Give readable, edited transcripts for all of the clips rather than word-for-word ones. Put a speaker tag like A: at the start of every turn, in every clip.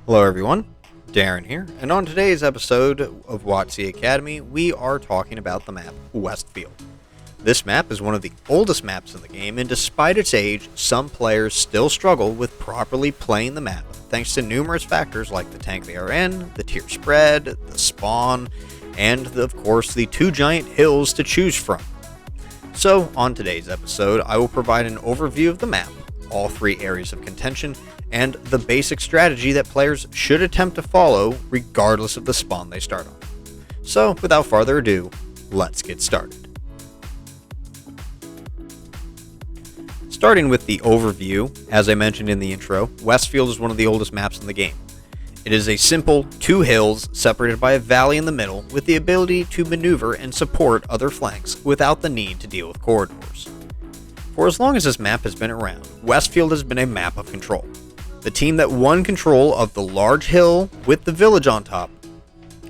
A: Hello everyone, Darren here, and on today's episode of WoTC Academy, we are talking about the map Westfield. This map is one of the oldest maps in the game, and despite its age, some players still struggle with properly playing the map, thanks to numerous factors like the tank they are in, the tier spread, the spawn, and of course the two giant hills to choose from. So, on today's episode, I will provide an overview of the map, all three areas of contention, and the basic strategy that players should attempt to follow regardless of the spawn they start on. So, without further ado, let's get started. Starting with the overview, as I mentioned in the intro, Westfield is one of the oldest maps in the game. It is a simple two hills separated by a valley in the middle with the ability to maneuver and support other flanks without the need to deal with corridors. For as long as this map has been around, Westfield has been a map of control. The team that won control of the large hill with the village on top,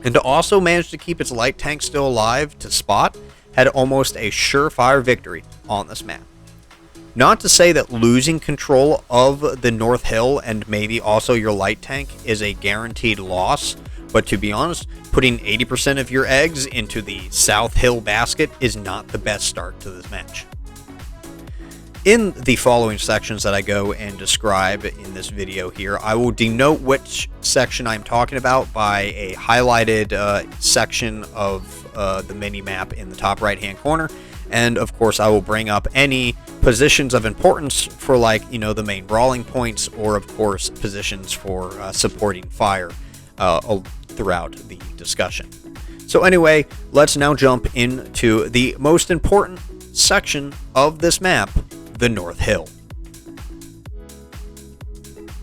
A: and to also manage to keep its light tank still alive to spot, had almost a surefire victory on this map. Not to say that losing control of the North Hill and maybe also your light tank is a guaranteed loss, but to be honest, putting 80% of your eggs into the South Hill basket is not the best start to this match. In the following sections that I go and describe in this video here, I will denote which section I'm talking about by a highlighted section of the mini-map in the top right-hand corner, and of course I will bring up any positions of importance for the main brawling points, or of course positions for supporting fire throughout the discussion. So anyway, let's now jump into the most important section of this map, the North Hill.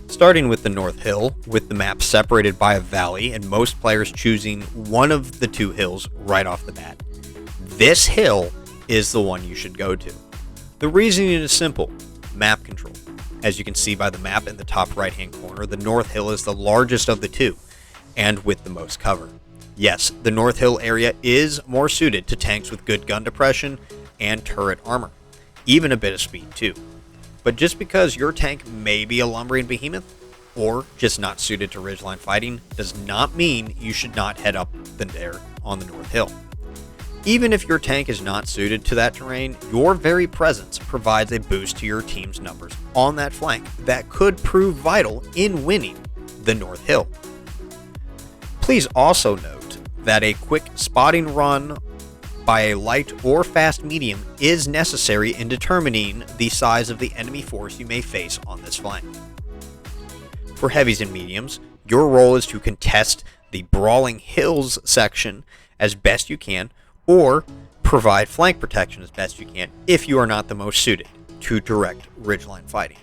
A: Starting with the North Hill, with the map separated by a valley and most players choosing one of the two hills right off the bat. This hill is the one you should go to. The reasoning is simple: map control. As you can see by the map in the top right hand corner, the North Hill is the largest of the two, and with the most cover. Yes, the North Hill area is more suited to tanks with good gun depression and turret armor. Even a bit of speed too. But just because your tank may be a lumbering behemoth, or just not suited to ridgeline fighting, does not mean you should not head up there on the North Hill. Even if your tank is not suited to that terrain, your very presence provides a boost to your team's numbers on that flank that could prove vital in winning the North Hill. Please also note that a quick spotting run by a light or fast medium is necessary in determining the size of the enemy force you may face on this flank. For heavies and mediums, your role is to contest the brawling hills section as best you can, or provide flank protection as best you can if you are not the most suited to direct ridgeline fighting.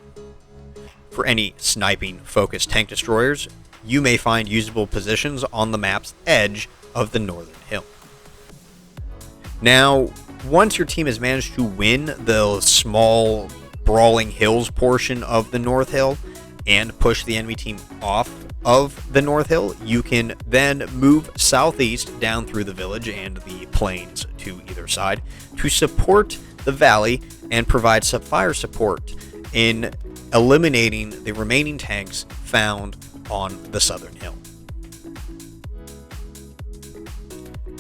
A: For any sniping focused tank destroyers, you may find usable positions on the map's edge of the northern hill. Now, once your team has managed to win the small brawling hills portion of the North Hill and push the enemy team off of the North Hill, you can then move southeast down through the village and the plains to either side to support the valley and provide some fire support in eliminating the remaining tanks found on the southern hill.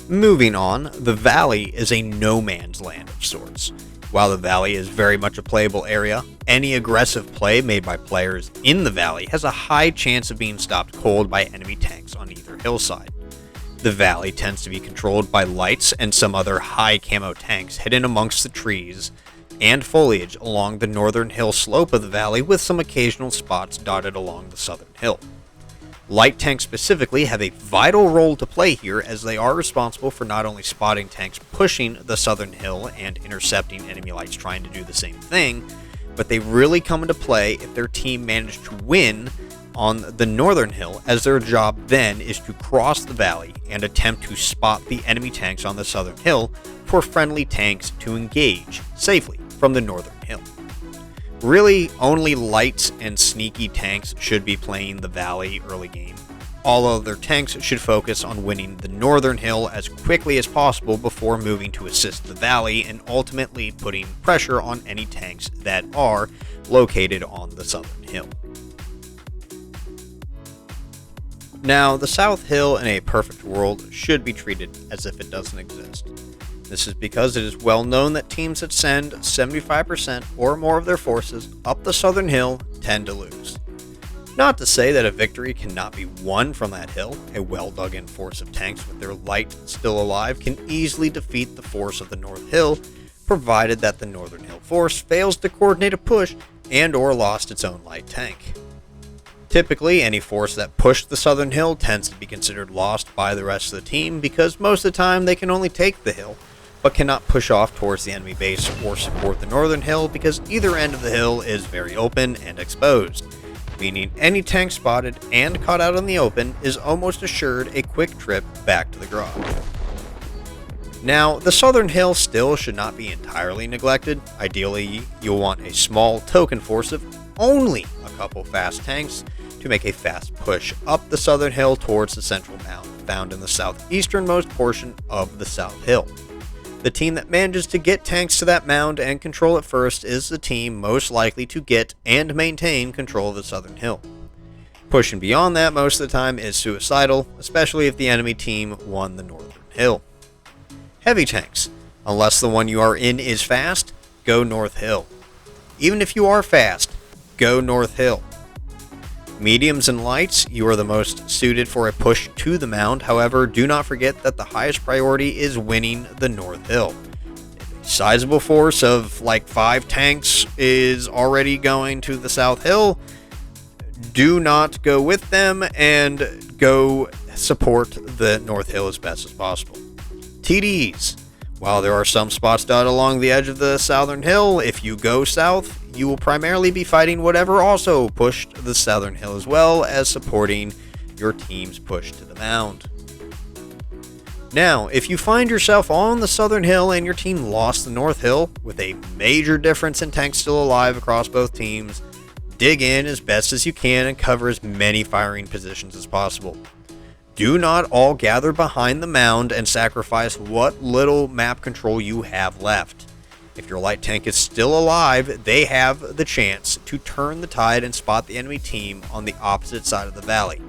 A: Moving on, the valley is a no man's land of sorts. While the valley is very much a playable area, any aggressive play made by players in the valley has a high chance of being stopped cold by enemy tanks on either hillside. The valley tends to be controlled by lights and some other high camo tanks hidden amongst the trees and foliage along the northern hill slope of the valley, with some occasional spots dotted along the southern hill. Light tanks specifically have a vital role to play here, as they are responsible for not only spotting tanks pushing the southern hill and intercepting enemy lights trying to do the same thing, but they really come into play if their team managed to win on the northern hill, as their job then is to cross the valley and attempt to spot the enemy tanks on the southern hill for friendly tanks to engage safely from the northern hill. Really, only lights and sneaky tanks should be playing the valley early game. All other tanks should focus on winning the northern hill as quickly as possible before moving to assist the valley and ultimately putting pressure on any tanks that are located on the southern hill. Now, the South Hill in a perfect world should be treated as if it doesn't exist. This is because it is well known that teams that send 75% or more of their forces up the Southern Hill tend to lose. Not to say that a victory cannot be won from that hill. A well-dug-in force of tanks with their light still alive can easily defeat the force of the North Hill, provided that the Northern Hill force fails to coordinate a push and or lost its own light tank. Typically, any force that pushed the Southern Hill tends to be considered lost by the rest of the team because most of the time they can only take the hill, but cannot push off towards the enemy base or support the Northern Hill because either end of the hill is very open and exposed, meaning any tank spotted and caught out in the open is almost assured a quick trip back to the garage. Now, the Southern Hill still should not be entirely neglected. Ideally, you'll want a small token force of only a couple fast tanks to make a fast push up the Southern Hill towards the central mound found in the southeasternmost portion of the South Hill. The team that manages to get tanks to that mound and control it first is the team most likely to get and maintain control of the Southern Hill. Pushing beyond that most of the time is suicidal, especially if the enemy team won the Northern Hill. Heavy tanks. Unless the one you are in is fast, go North Hill. Even if you are fast, go North Hill. Mediums and lights, you are the most suited for a push to the mound. However, do not forget that the highest priority is winning the North Hill. If a sizable force of like 5 tanks is already going to the South Hill, do not go with them and go support the North Hill as best as possible. TDs. While there are some spots dotted along the edge of the Southern Hill, if you go south, you will primarily be fighting whatever also pushed the Southern Hill as well as supporting your team's push to the mound. Now, if you find yourself on the Southern Hill and your team lost the North Hill with a major difference in tanks still alive across both teams, dig in as best as you can and cover as many firing positions as possible. Do not all gather behind the mound and sacrifice what little map control you have left. If your light tank is still alive, they have the chance to turn the tide and spot the enemy team on the opposite side of the valley.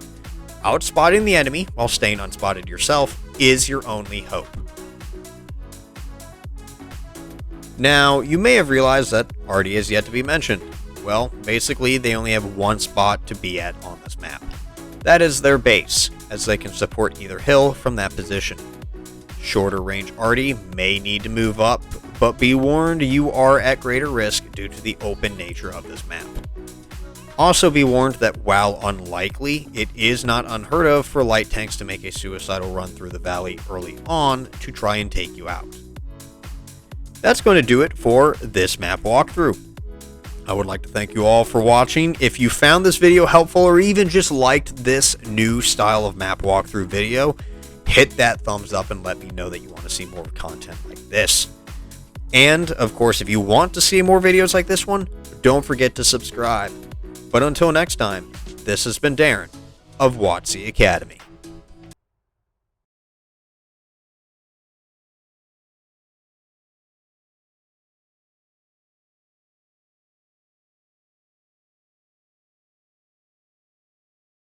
A: Outspotting the enemy while staying unspotted yourself is your only hope. Now, you may have realized that Arty is yet to be mentioned. Well, basically, they only have one spot to be at on this map. That is their base, as they can support either hill from that position. Shorter range Arty may need to move up, but be warned you are at greater risk due to the open nature of this map. Also be warned that while unlikely, it is not unheard of for light tanks to make a suicidal run through the valley early on to try and take you out. That's going to do it for this map walkthrough. I would like to thank you all for watching. If you found this video helpful or even just liked this new style of map walkthrough video, hit that thumbs up and let me know that you want to see more content like this. And, of course, if you want to see more videos like this one, don't forget to subscribe. But until next time, this has been Darren of WoTC Academy.